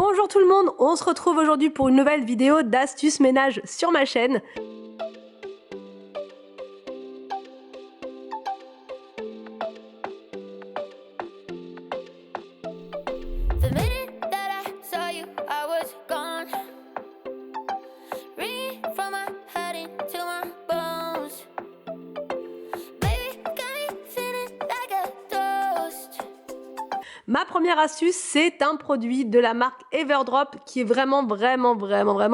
Bonjour tout le monde, on se retrouve aujourd'hui pour une nouvelle vidéo d'astuces ménage sur ma chaîne. Ma première astuce, c'est un produit de la marque Everdrop qui est vraiment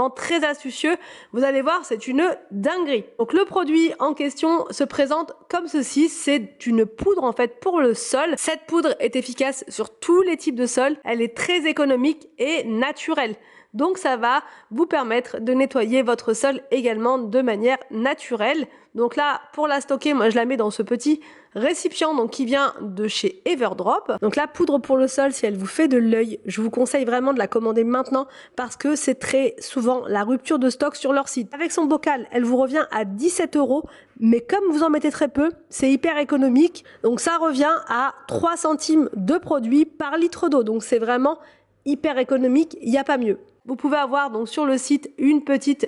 très astucieux. Vous allez voir, c'est une dinguerie. Donc le produit en question se présente comme ceci, c'est une poudre en fait pour le sol. Cette poudre est efficace sur tous les types de sols, elle est très économique et naturelle. Donc ça va vous permettre de nettoyer votre sol également de manière naturelle. Donc là, pour la stocker, moi je la mets dans ce petit récipient donc qui vient de chez Everdrop. Donc la poudre pour le sol, si elle vous fait de l'œil, je vous conseille vraiment de la commander maintenant parce que c'est très souvent la rupture de stock sur leur site. Avec son bocal, elle vous revient à 17 €, mais comme vous en mettez très peu, c'est hyper économique. Donc ça revient à 3 centimes de produit par litre d'eau. Donc c'est vraiment hyper économique, il n'y a pas mieux. Vous pouvez avoir donc sur le site une petite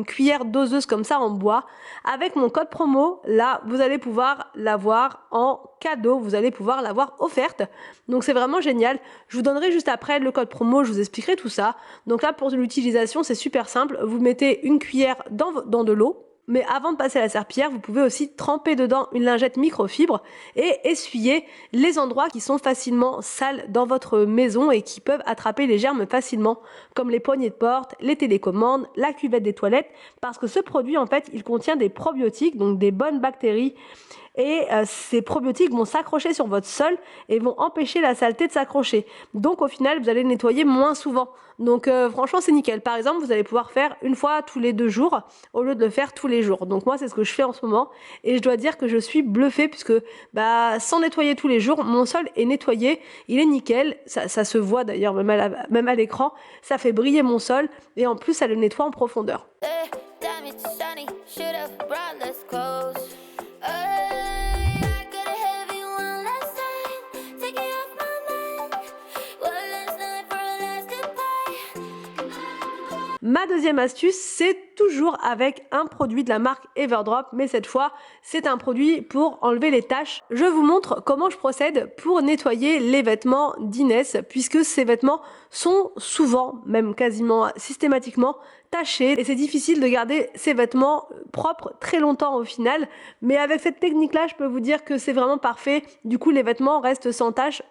cuillère doseuse comme ça en bois. Avec mon code promo, là, vous allez pouvoir l'avoir en cadeau, vous allez pouvoir l'avoir offerte. Donc c'est vraiment génial. Je vous donnerai juste après le code promo, je vous expliquerai tout ça. Donc là, pour l'utilisation, c'est super simple. Vous mettez une cuillère dans de l'eau. Mais avant de passer à la serpillière, vous pouvez aussi tremper dedans une lingette microfibre et essuyer les endroits qui sont facilement sales dans votre maison et qui peuvent attraper les germes facilement, comme les poignées de porte, les télécommandes, la cuvette des toilettes, parce que ce produit, en fait, il contient des probiotiques, donc des bonnes bactéries. Et ces probiotiques vont s'accrocher sur votre sol et vont empêcher la saleté de s'accrocher. Donc au final, vous allez nettoyer moins souvent. Donc franchement, c'est nickel. Par exemple, vous allez pouvoir faire une fois tous les 2 jours au lieu de le faire tous les jours. Donc moi, c'est ce que je fais en ce moment. Et je dois dire que je suis bluffée puisque sans nettoyer tous les jours, mon sol est nettoyé. Il est nickel. Ça se voit d'ailleurs même à l'écran. Ça fait briller mon sol et en plus, ça le nettoie en profondeur. Ma deuxième astuce, c'est toujours avec un produit de la marque Everdrop, mais cette fois, c'est un produit pour enlever les taches. Je vous montre comment je procède pour nettoyer les vêtements d'Inès, puisque ces vêtements sont souvent, même quasiment systématiquement, tachés, et c'est difficile de garder ces vêtements propres très longtemps au final, mais avec cette technique-là, je peux vous dire que c'est vraiment parfait. Du coup, les vêtements restent sans taches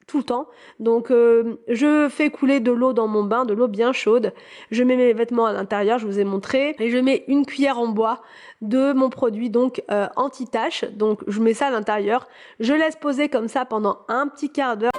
tout le temps. Donc je fais couler de l'eau dans mon bain, de l'eau bien chaude. Je mets mes vêtements à l'intérieur, je vous ai montré, et je mets une cuillère en bois de mon produit donc anti-tache. Donc je mets ça à l'intérieur. Je laisse poser comme ça pendant un petit quart d'heure.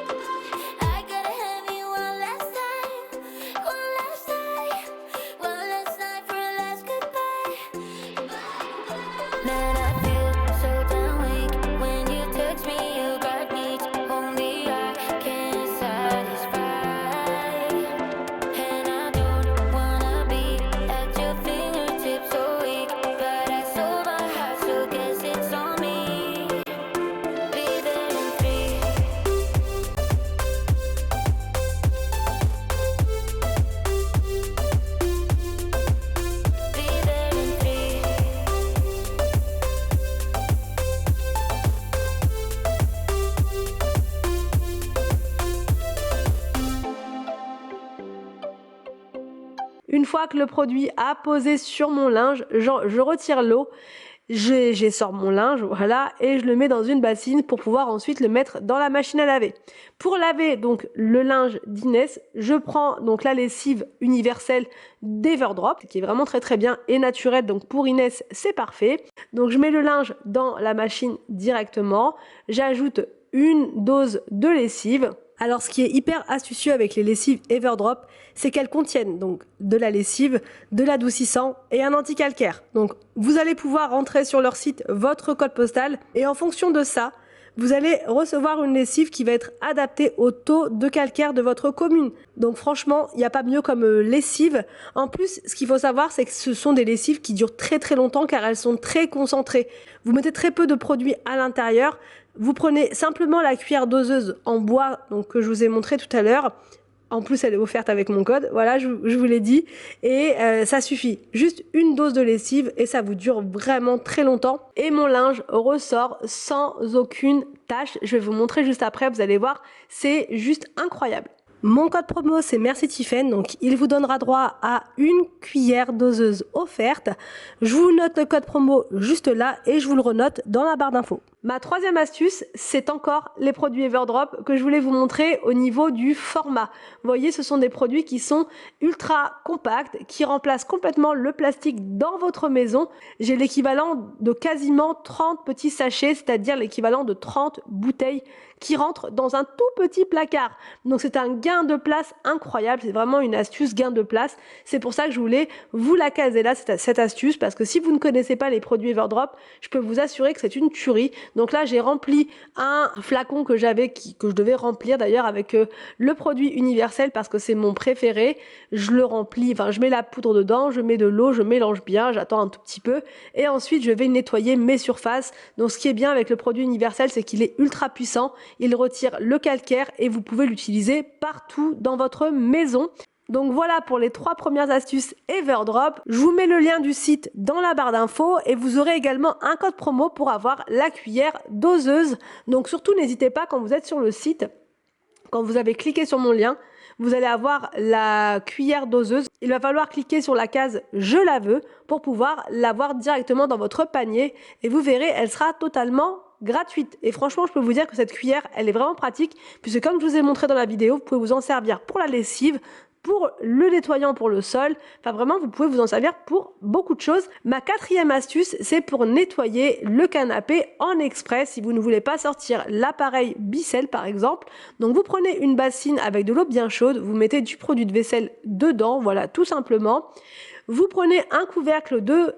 Une fois que le produit a posé sur mon linge, je retire l'eau, j'essore mon linge, voilà, et je le mets dans une bassine pour pouvoir ensuite le mettre dans la machine à laver. Pour laver donc le linge d'Inès, je prends donc la lessive universelle d'Everdrop, qui est vraiment très bien et naturelle, donc pour Inès c'est parfait. Donc je mets le linge dans la machine directement, j'ajoute une dose de lessive. Alors ce qui est hyper astucieux avec les lessives Everdrop, c'est qu'elles contiennent donc de la lessive, de l'adoucissant et un anti-calcaire. Donc vous allez pouvoir rentrer sur leur site votre code postal et en fonction de ça, vous allez recevoir une lessive qui va être adaptée au taux de calcaire de votre commune. Donc franchement, il n'y a pas mieux comme lessive. En plus, ce qu'il faut savoir, c'est que ce sont des lessives qui durent très longtemps car elles sont très concentrées. Vous mettez très peu de produits à l'intérieur. Vous prenez simplement la cuillère doseuse en bois donc que je vous ai montré tout à l'heure. En plus, elle est offerte avec mon code. Voilà, je vous l'ai dit. Et ça suffit. Juste une dose de lessive et ça vous dure vraiment très longtemps. Et mon linge ressort sans aucune tache. Je vais vous montrer juste après. Vous allez voir, c'est juste incroyable. Mon code promo, c'est Merci Tiffen, donc il vous donnera droit à une cuillère doseuse offerte. Je vous note le code promo juste là et je vous le renote dans la barre d'infos. Ma troisième astuce, c'est encore les produits Everdrop que je voulais vous montrer au niveau du format. Vous voyez, ce sont des produits qui sont ultra compacts, qui remplacent complètement le plastique dans votre maison. J'ai l'équivalent de quasiment 30 petits sachets, c'est-à-dire l'équivalent de 30 bouteilles qui rentrent dans un tout petit placard. Donc c'est un gain de place incroyable, c'est vraiment une astuce gain de place. C'est pour ça que je voulais vous la caser là, cette astuce, parce que si vous ne connaissez pas les produits Everdrop, je peux vous assurer que c'est une tuerie. Donc là, j'ai rempli un flacon que j'avais, que je devais remplir d'ailleurs avec le produit universel parce que c'est mon préféré. Je le remplis, enfin je mets la poudre dedans, je mets de l'eau, je mélange bien, j'attends un tout petit peu et ensuite je vais nettoyer mes surfaces. Donc ce qui est bien avec le produit universel, c'est qu'il est ultra puissant, il retire le calcaire et vous pouvez l'utiliser partout dans votre maison. Donc voilà pour les 3 premières astuces Everdrop. Je vous mets le lien du site dans la barre d'infos et vous aurez également un code promo pour avoir la cuillère doseuse. Donc surtout n'hésitez pas quand vous êtes sur le site, quand vous avez cliqué sur mon lien, vous allez avoir la cuillère doseuse. Il va falloir cliquer sur la case « Je la veux » pour pouvoir l'avoir directement dans votre panier et vous verrez, elle sera totalement gratuite. Et franchement, je peux vous dire que cette cuillère, elle est vraiment pratique puisque comme je vous ai montré dans la vidéo, vous pouvez vous en servir pour la lessive, pour le nettoyant pour le sol, enfin vraiment vous pouvez vous en servir pour beaucoup de choses. Ma 4e astuce, c'est pour nettoyer le canapé en express si vous ne voulez pas sortir l'appareil Bicel par exemple. Donc vous prenez une bassine avec de l'eau bien chaude, vous mettez du produit de vaisselle dedans, voilà tout simplement. Vous prenez un couvercle de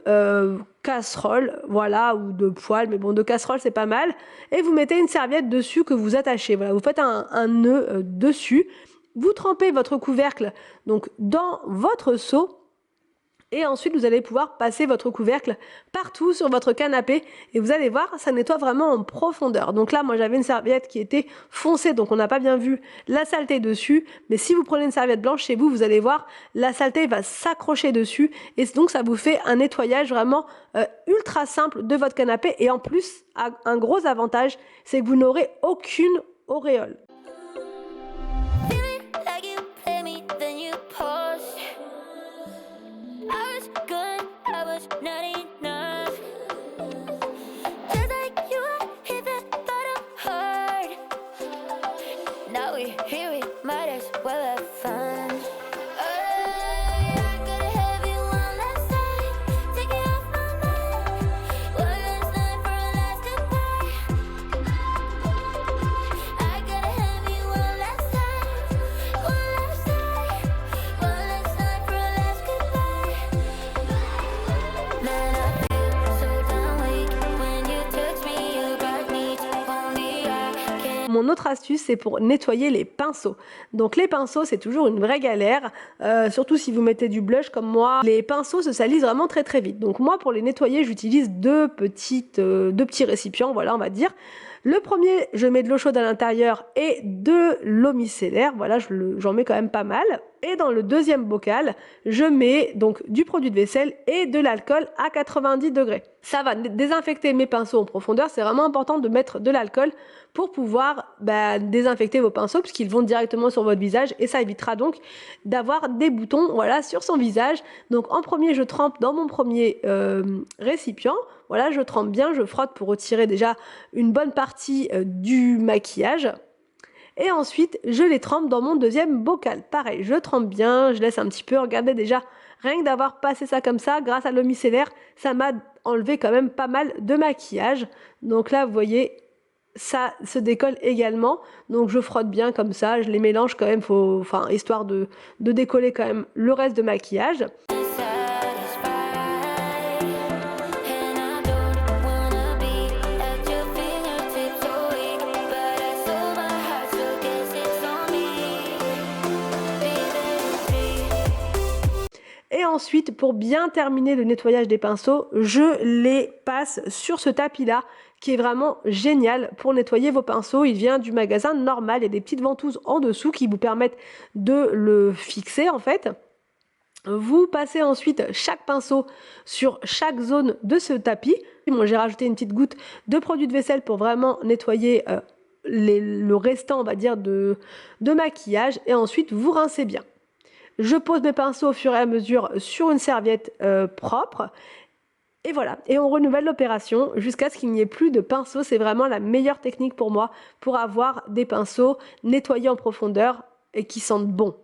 casserole, voilà, ou de poêle, mais bon, de casserole c'est pas mal, et vous mettez une serviette dessus que vous attachez, voilà, vous faites un nœud dessus. Vous trempez votre couvercle donc dans votre seau et ensuite vous allez pouvoir passer votre couvercle partout sur votre canapé et vous allez voir, ça nettoie vraiment en profondeur. Donc là, moi j'avais une serviette qui était foncée, donc on n'a pas bien vu la saleté dessus, mais si vous prenez une serviette blanche chez vous, vous allez voir, la saleté va s'accrocher dessus et donc ça vous fait un nettoyage vraiment ultra simple de votre canapé et en plus, un gros avantage, c'est que vous n'aurez aucune auréole. Mon autre astuce, c'est pour nettoyer les pinceaux. Donc les pinceaux, c'est toujours une vraie galère, surtout si vous mettez du blush comme moi. Les pinceaux se salissent vraiment très très vite. Donc moi, pour les nettoyer, j'utilise deux petits récipients, voilà, on va dire. Le premier, je mets de l'eau chaude à l'intérieur et de l'eau micellaire, voilà, j'en mets quand même pas mal. Et dans le deuxième bocal, je mets donc du produit de vaisselle et de l'alcool à 90 degrés. Ça va désinfecter mes pinceaux en profondeur, c'est vraiment important de mettre de l'alcool pour pouvoir désinfecter vos pinceaux puisqu'ils vont directement sur votre visage et ça évitera donc d'avoir des boutons, voilà, sur son visage. Donc en premier, je trempe dans mon premier récipient. Voilà, je trempe bien, je frotte pour retirer déjà une bonne partie du maquillage. Et ensuite, je les trempe dans mon deuxième bocal. Pareil, je trempe bien, je laisse un petit peu. Regardez déjà, rien que d'avoir passé ça comme ça, grâce à l'eau micellaire, ça m'a enlevé quand même pas mal de maquillage. Donc là, vous voyez, ça se décolle également. Donc je frotte bien comme ça, je les mélange quand même, histoire de décoller quand même le reste de maquillage. Et ensuite, pour bien terminer le nettoyage des pinceaux, je les passe sur ce tapis-là qui est vraiment génial pour nettoyer vos pinceaux. Il vient du magasin Normal, il y a des petites ventouses en dessous qui vous permettent de le fixer en fait. Vous passez ensuite chaque pinceau sur chaque zone de ce tapis. Bon, j'ai rajouté une petite goutte de produit de vaisselle pour vraiment nettoyer le restant, on va dire, de maquillage. Et ensuite, vous rincez bien. Je pose mes pinceaux au fur et à mesure sur une serviette propre. Et voilà, et on renouvelle l'opération jusqu'à ce qu'il n'y ait plus de pinceaux. C'est vraiment la meilleure technique pour moi pour avoir des pinceaux nettoyés en profondeur et qui sentent bon.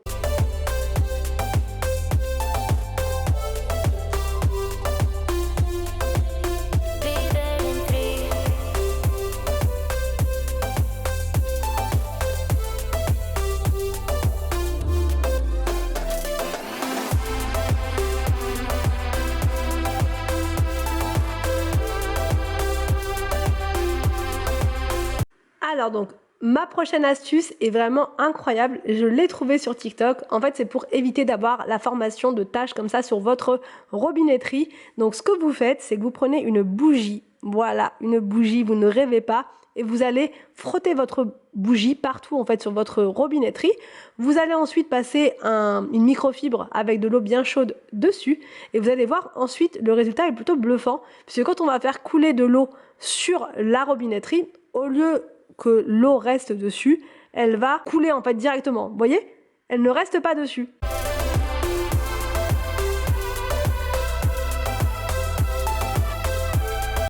Alors donc, ma prochaine astuce est vraiment incroyable, je l'ai trouvée sur TikTok. En fait, c'est pour éviter d'avoir la formation de taches comme ça sur votre robinetterie. Donc ce que vous faites, c'est que vous prenez une bougie, voilà, une bougie, vous ne rêvez pas, et vous allez frotter votre bougie partout en fait sur votre robinetterie. Vous allez ensuite passer une microfibre avec de l'eau bien chaude dessus, et vous allez voir ensuite le résultat est plutôt bluffant, puisque quand on va faire couler de l'eau sur la robinetterie, au lieu que l'eau reste dessus, elle va couler en fait directement. Vous voyez? Elle ne reste pas dessus.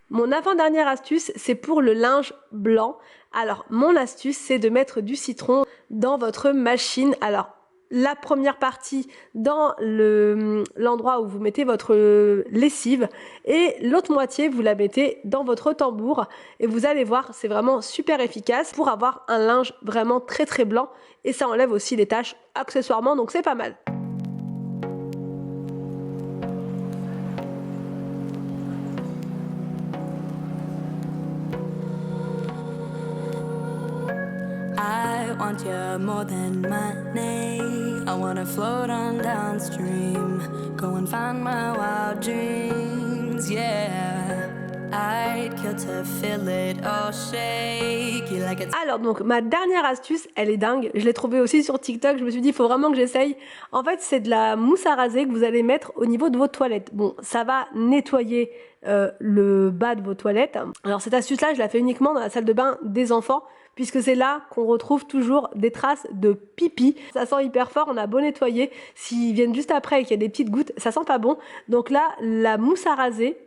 Mon avant-dernière astuce, c'est pour le linge blanc. Alors, mon astuce, c'est de mettre du citron dans votre machine. Alors, la première partie dans l'endroit où vous mettez votre lessive et l'autre moitié vous la mettez dans votre tambour et vous allez voir, c'est vraiment super efficace pour avoir un linge vraiment très très blanc et ça enlève aussi les taches accessoirement, donc c'est pas mal. I want you more than money. I wanna float on downstream, go and find my wild dreams, yeah. I'd kill to feel it all shake you like it's... Alors donc ma dernière astuce, elle est dingue, je l'ai trouvée aussi sur TikTok, je me suis dit il faut vraiment que j'essaye. En fait c'est de la mousse à raser que vous allez mettre au niveau de vos toilettes. Bon, ça va nettoyer le bas de vos toilettes. Alors cette astuce là je la fais uniquement dans la salle de bain des enfants, puisque c'est là qu'on retrouve toujours des traces de pipi. Ça sent hyper fort, on a beau nettoyer, s'ils viennent juste après et qu'il y a des petites gouttes, ça sent pas bon. Donc là, la mousse à raser,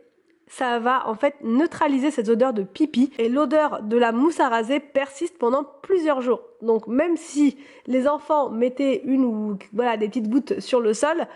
ça va en fait neutraliser cette odeur de pipi. Et l'odeur de la mousse à raser persiste pendant plusieurs jours. Donc même si les enfants mettaient une ou voilà, des petites gouttes sur le sol,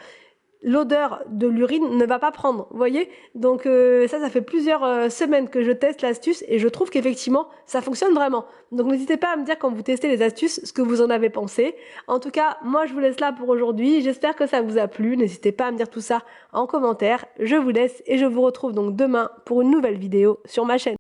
l'odeur de l'urine ne va pas prendre, vous voyez. Donc ça fait plusieurs semaines que je teste l'astuce et je trouve qu'effectivement ça fonctionne vraiment. Donc n'hésitez pas à me dire quand vous testez les astuces ce que vous en avez pensé. En tout cas, moi je vous laisse là pour aujourd'hui, j'espère que ça vous a plu. N'hésitez pas à me dire tout ça en commentaire. Je vous laisse et je vous retrouve donc demain pour une nouvelle vidéo sur ma chaîne.